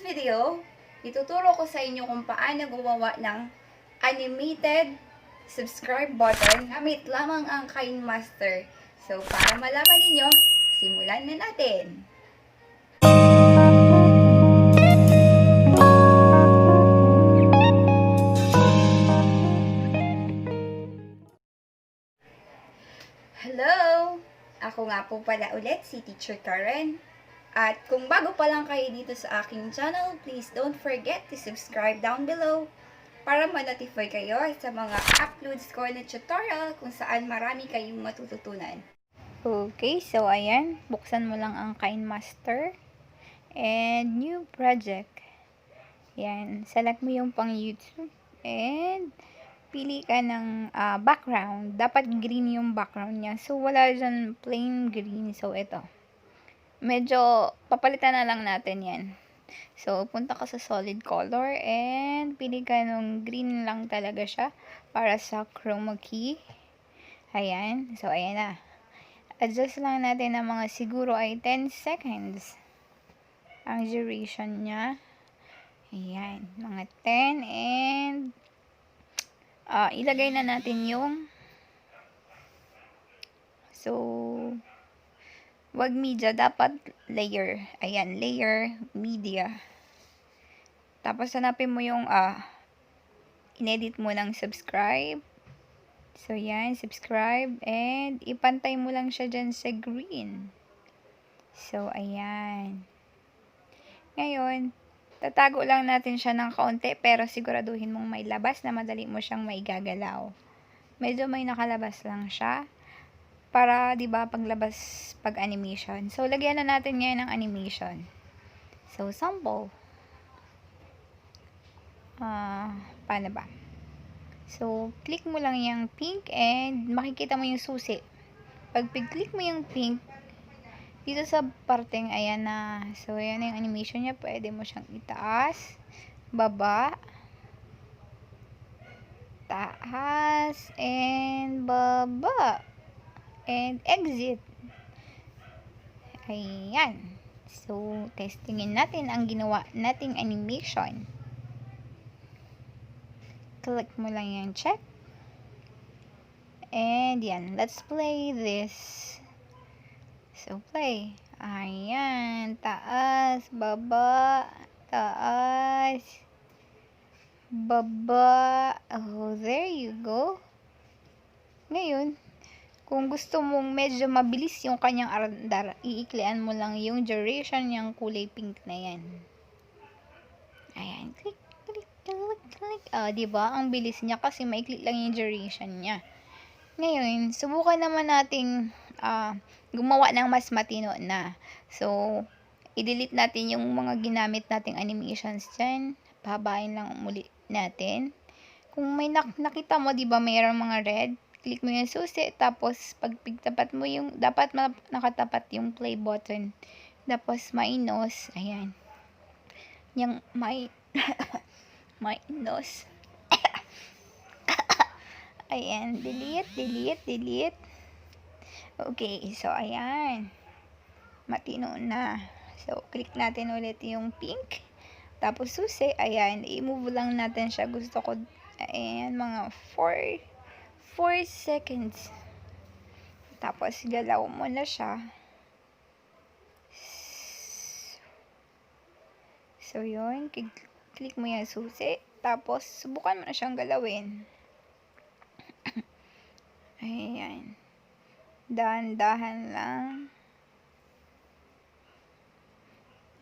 video, ituturo ko sa inyo kung paano gumawa ng animated subscribe button gamit lamang ang Kind Master. So, para malaman ninyo, simulan na natin. Hello! Ako nga po pala ulit si Teacher Karen. At kung bago pa lang kayo dito sa aking channel, please don't forget to subscribe down below para ma-notify kayo sa mga uploads ko na tutorial kung saan marami kayong matututunan. Okay, so ayan, buksan mo lang ang Kind Master and new project. Yan, select mo yung pang YouTube and pili ka ng background. Dapat green yung background niya. So, wala dyan plain green. So, ito. Medyo papalitan na lang natin yan. So, punta ka sa solid color and pili ka nung green lang talaga siya para sa chroma key. Ayan. So, ayan na. Adjust lang natin ng mga siguro ay 10 seconds. Ang duration niya. Ayan. Mga 10 and ilagay na natin yung wag media, dapat layer. Ayan, layer, media. Tapos, hanapin mo yung inedit mo ng subscribe. So, yan, subscribe. And, ipantay mo lang siya dyan sa green. So, ayan. Ngayon, tatago lang natin siya ng kaunti, pero siguraduhin mong may labas na madali mo siyang maigagalaw. Medyo may nakalabas lang siya. Para, di ba, paglabas, pag animation. So, lagyan na natin ngayon ng animation. So, sample. Paano ba? So, click mo lang yung pink and makikita mo yung susi. Pag click mo yung pink, dito sa parteng, ayan na. So, ayan na yung animation niya. Pwede mo siyang itaas, baba, taas, and baba. And exit. Ayan. So, testingin natin ang ginawa nating animation. Click mo lang yung check. And yan. Let's play this. So, play. Ayan. Taas, baba, taas, baba. Oh, there you go. Ngayon, kung gusto mong medyo mabilis yung kanyang andar, iiklian mo lang yung duration yung kulay pink na yan. Ayan. Click, click, click, click. Diba? Ang bilis niya kasi maikli lang yung duration niya. Ngayon, subukan naman nating gumawa ng mas matino na. So, i-delete natin yung mga ginamit nating animations dyan. Pahabain lang muli natin. Kung may nakita mo, diba mayroong mga red? Click mo yung susi, tapos pag pigtapat mo yung, dapat nakatapat yung play button. Tapos minus, ayan. Yung minus. Ayan, delete, delete, delete. Okay, so ayan. Matino na. So, click natin ulit yung pink. Tapos susi, ayan, i-move lang natin siya. Gusto ko, ayan, mga 4 seconds. Tapos, galaw mo na siya. So, yun. Click mo yung susi. Tapos, subukan mo na siyang galawin. Ayan. Dahan-dahan lang.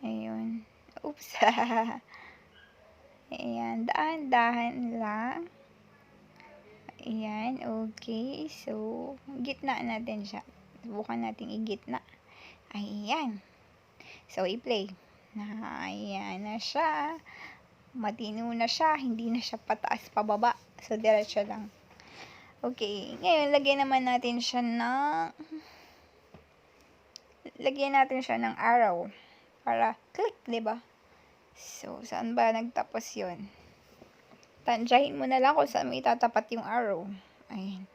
Ayun. Oops. Ayan. Dahan-dahan lang. Ayan, okay. So, gitna natin siya. Subukan natin i-gitna. Ayan. So, i-play. Ayan na siya. Matino na siya. Hindi na siya pataas pababa. So, diretso lang. Okay. Ngayon, lagyan natin siya ng arrow. Para click, diba? So, saan ba nagtapos yun? Tansyahin mo na lang kung saan mo itatapat yung arrow. Ayan.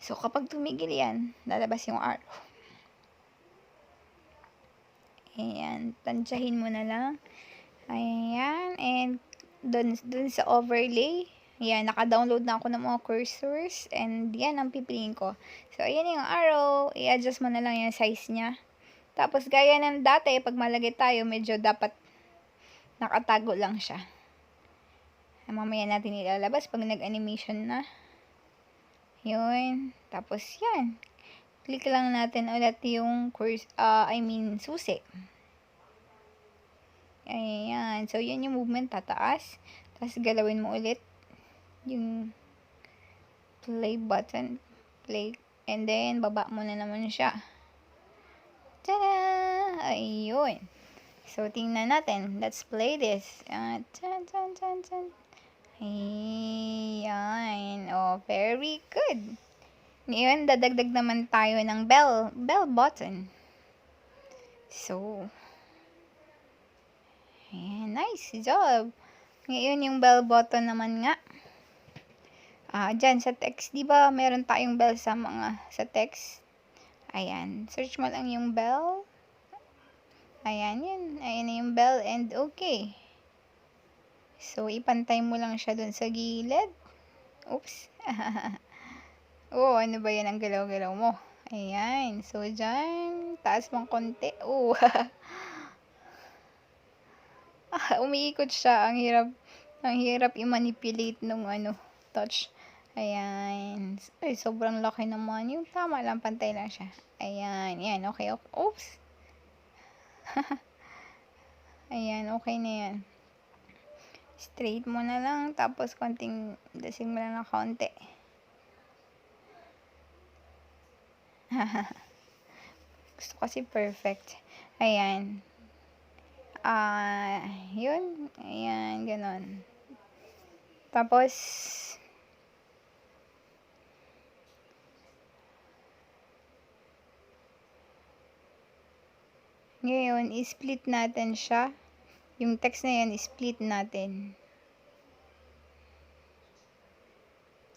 So, kapag tumigil yan, lalabas yung arrow. Ayan. Tansyahin mo na lang. Ayan, and dun sa overlay, ayan, naka-download na ako ng mga cursors, and yan ang pipiliin ko. So, ayan yung arrow, i-adjust mo na lang yung size niya. Tapos, gaya ng dati, pag malagay tayo, medyo dapat nakatago lang siya. Mamaya natin ilalabas pag nag-animation na. Yun. Tapos, yan. Click lang natin ulit yung susi. Ayan. So, yan yung movement, tataas. Tapos, galawin mo ulit yung play button. Play. And then, baba mo na naman siya. Tada! Ayun. So, tingnan natin. Let's play this. Ayan. Oh, very good. Ngayon, dadagdag naman tayo ng bell button. So, ayan. Nice job. Ngayon, yung bell button naman nga. Dyan sa text, di ba meron tayong bell sa text? Ayan. Search mo lang yung bell. Ayan yun. Ayan na yung bell and okay. So, ipantay mo lang siya dun sa gilid. Oops. Oh, ano ba yan ang galaw-galaw mo? Ayan. So, dyan. Taas mong konti. Oh. Umiikot siya. Ang hirap i-manipulate nung touch. Ayan. Ay, sobrang laki naman. Yung tama lang, pantay lang siya. Ayan. Yan. Okay. Oops. Ayan. Okay na yan. Straight mo na lang. Tapos, konting dasig mo lang ng konti. Gusto kasi perfect. Ayan. Yun. Ayan. Ganon. Tapos, ngayon, i-split natin siya. Yung text na yan, i-split natin.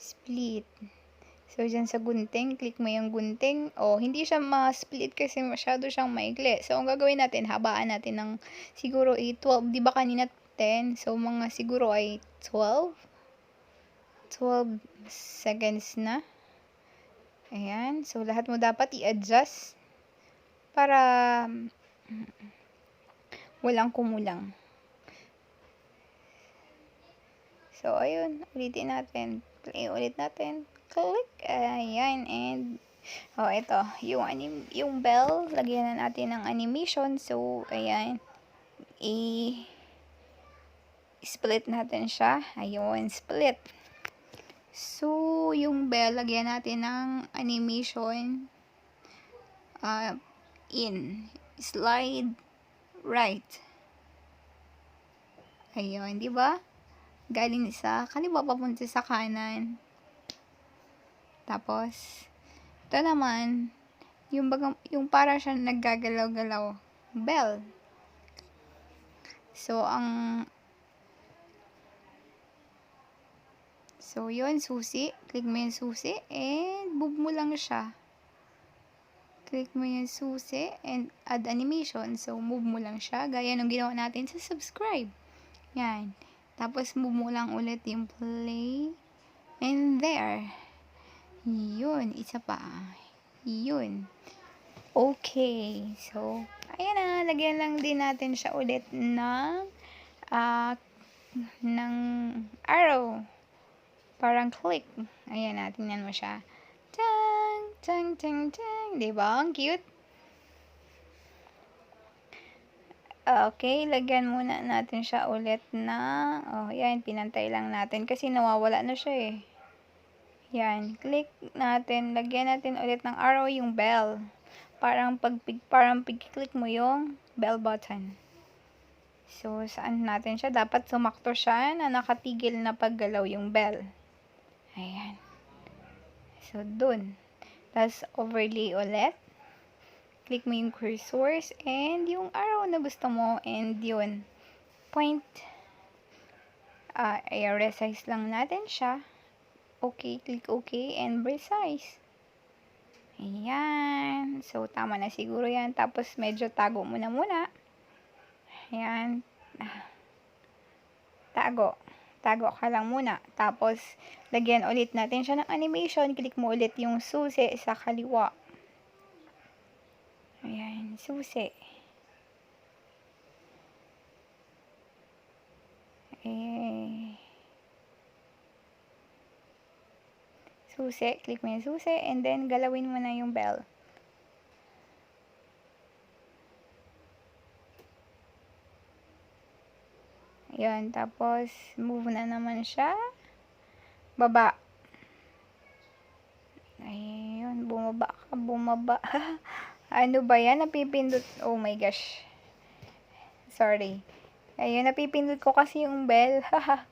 Split. So, dyan sa gunting, click mo yung gunting. Hindi siya ma-split kasi masyado siyang maikli. So, ang gagawin natin, habaan natin ng siguro 12. Di ba kanina 10? So, mga siguro ay 12 seconds na. Ayan. So, lahat mo dapat i-adjust para walang kumulang. So, ayun. Ulitin natin. Play ulit natin. Click. Ayan. And, ito. Yung bell, lagyan na natin ng animation. So, ayan. I-split natin siya. Ayun. Split. So, yung bell, lagyan natin ng animation. In. Slide right. Ayun, di ba? Galing sa kaliwa papunta sa kanan. Tapos, ito naman, yung para siya naggagalaw-galaw. Bell. So, yun, susi. Click mo yung susi, and move mo lang siya. Click mo yung susi, and add animation. So, move mo lang siya. Gaya nung ginawa natin sa subscribe. Yan. Tapos, move mo lang ulit yung play. And there. Yun. Isa pa. Yun. Okay. So, ayan na. Lagyan lang din natin siya ulit ng arrow. Parang click. Ayan na. Tingnan mo siya. Tang, tang, tang, tang. Diba? Ang cute. Okay, lagyan muna natin siya ulit na, yan, pinantay lang natin kasi nawawala na siya eh. Yan, click natin, lagyan natin ulit ng arrow yung bell. Parang pag-click mo yung bell button. So, saan natin siya? Dapat sumakto siya na nakatigil na paggalaw yung bell. Ayan. So, dun. Tapos, overlay ulit. Click mo yung cursors and yung arrow na gusto mo, and yun. Point. Resize lang natin siya. Okay, click okay and resize. Ayan. So, tama na siguro yan. Tapos, medyo tago mo na muna. Ayan. tago. Tago ka lang muna. Tapos, lagyan ulit natin siya ng animation. Click mo ulit yung susi sa kaliwa. Ayan, susi. Susi, click mo yung susi, and then galawin mo na yung bell. Ayan, tapos move na naman siya. Baba. Ayun, bumaba ka, bumaba. Ano ba yan? Napipindot. Oh my gosh. Sorry. Ayun, napipindot ko kasi yung bell.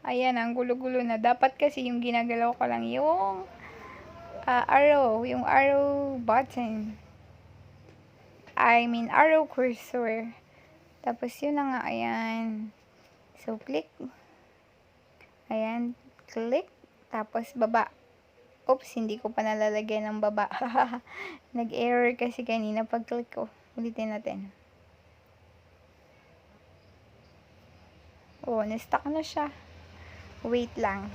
Ayan, ang gulo-gulo na. Dapat kasi yung ginagalaw ko lang yung arrow. Yung arrow button. I mean, arrow cursor. Tapos yun na nga, ayan. So, click. Ayan, click. Tapos, baba. Oops, hindi ko pa nalalagyan ng baba. Nag-error kasi kanina pag-click ko. Ulitin natin. Oh, na-stuck na siya. Wait lang.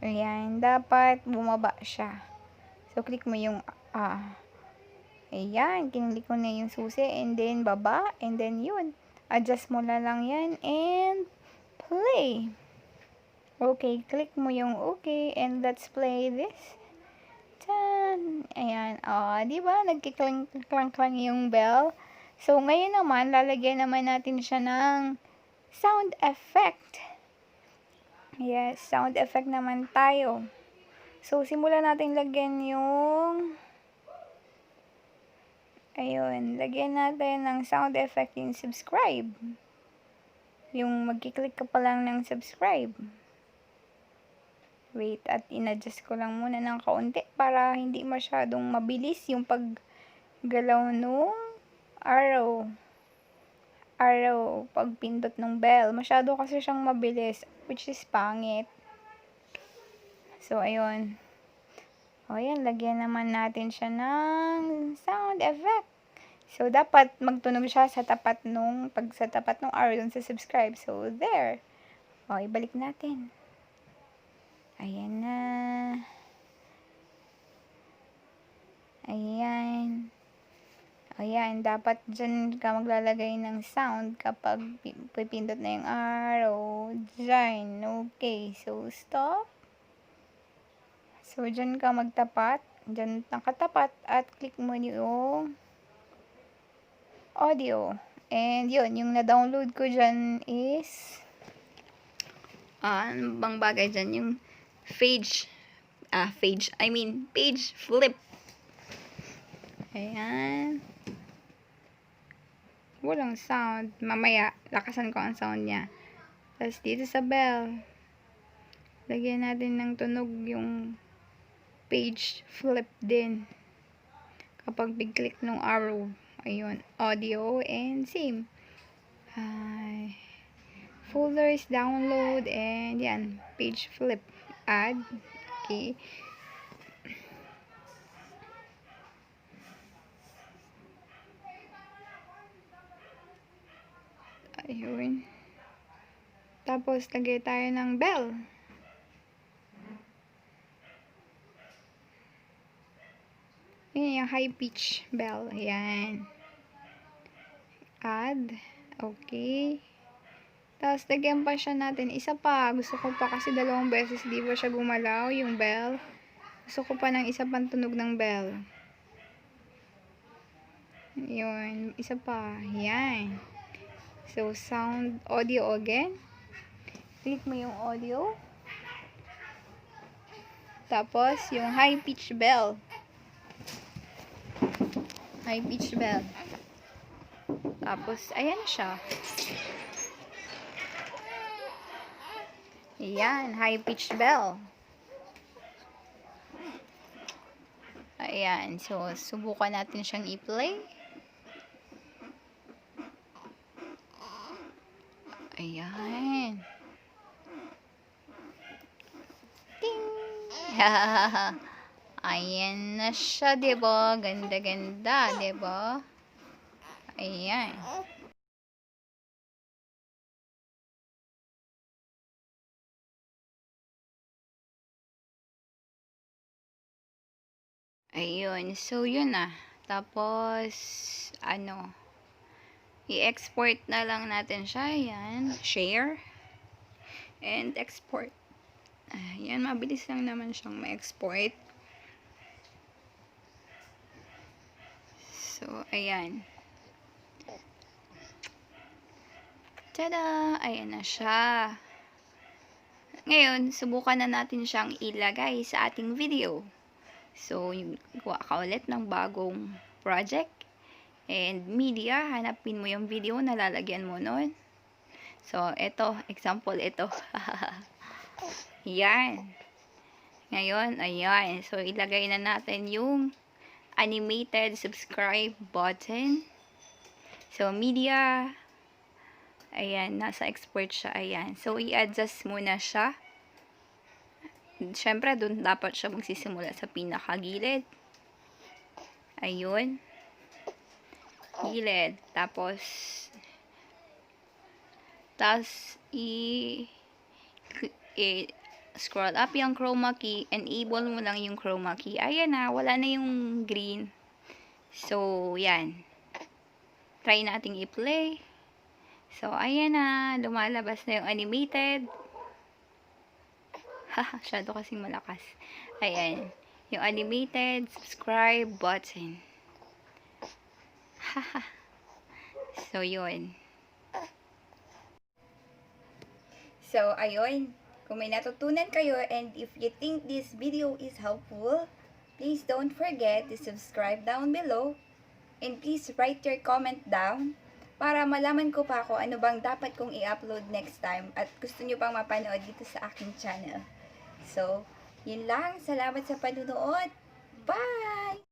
Ayan, dapat bumaba siya. So, click mo yung, ayan, kinlik ko na yung susi, and then, baba, and then, yun. Adjust mo na lang yan, and play. Okay, click mo yung okay, and let's play this. Tan! Ayan, di ba? Nagkiklang-klang yung bell. So, ngayon naman, lalagyan naman natin siya ng sound effect. Yes, sound effect naman tayo. So, simulan natin lagyan yung ayun, lagyan natin ng sound effect yung subscribe. Yung magkiklik ka pa lang ng subscribe. Wait, at in-adjust ko lang muna ng kaunti para hindi masyadong mabilis yung paggalaw nung arrow. Pagpindot ng bell. Masyado kasi siyang mabilis, which is pangit. So, ayun. O, yan, lagyan naman natin siya ng sound effect. So, dapat magtunog siya sa tapat nung arrow dun sa subscribe. So, there. O, ibalik natin. Ayan na. Ayan. Ayan, dapat dyan ka maglalagay ng sound kapag pipindot na yung arrow. Dyan. Okay, so stop. So, dyan ka magtapat. Dyan nakatapat at click mo yung audio. And yun, yung na-download ko dyan is ano bang bagay dyan? Yung page flip. Ayan. Walang sound. Mamaya, lakasan ko ang sound niya. Tapos dito sa bell, lagyan natin ng tunog yung page flip din. Kapag big-click ng arrow. Ayun, audio and same. Folders, download, and yan, page flip. Add. Okay. Ayun. Tapos, lagay tayo ng bell. Ayan, yung high pitch bell. Ayan. Add. Okay. Tapos, lagyan pa siya natin. Isa pa. Gusto ko pa kasi 2 beses di ba siya gumalaw, yung bell. Gusto ko pa ng isa pang tunog ng bell. Yun. Isa pa. Yan. So, sound, audio again. Click mo yung audio. Tapos, yung high pitch bell. High pitch bell. Tapos, ayan siya. Ayan, high pitch bell. Ayan, so, subukan natin siyang i-play. Ayan. Ting! Ayan na siya, diba? Ganda-ganda, diba? Ayan. Ayun. So, yun na. Tapos, i-export na lang natin siya. Ayan. Share. And export. Ayan. Mabilis lang naman siyang ma-export. So, ayan. Tada! Ayan na siya. Ngayon, subukan na natin siyang ilagay sa ating video. So, gawa ka ulit ng bagong project. And media, hanapin mo yung video na lalagyan mo nun. So, ito, example ito. Yan. Ngayon, ayan. So, ilagay na natin yung animated subscribe button. So, media. Ayan, nasa export siya. Ayan. So, i-adjust muna siya. Siyempre, dun dapat siya magsisimula sa pinakagilid. Ayun. Gilid. Tapos, scroll up yung chroma key. Enable mo lang yung chroma key. Ayan na. Wala na yung green. So, yan. Try nating i-play. So, ayan na. Lumalabas na yung animated. Haha, shadow kasing malakas. Ayan. Yung animated subscribe button. Haha. So, yun. So, ayun. Kung may natutunan kayo and if you think this video is helpful, please don't forget to subscribe down below and please write your comment down para malaman ko pa kung ano bang dapat kong i-upload next time at gusto nyo pang mapanood dito sa aking channel. So, yun lang. Salamat sa panunood. Bye!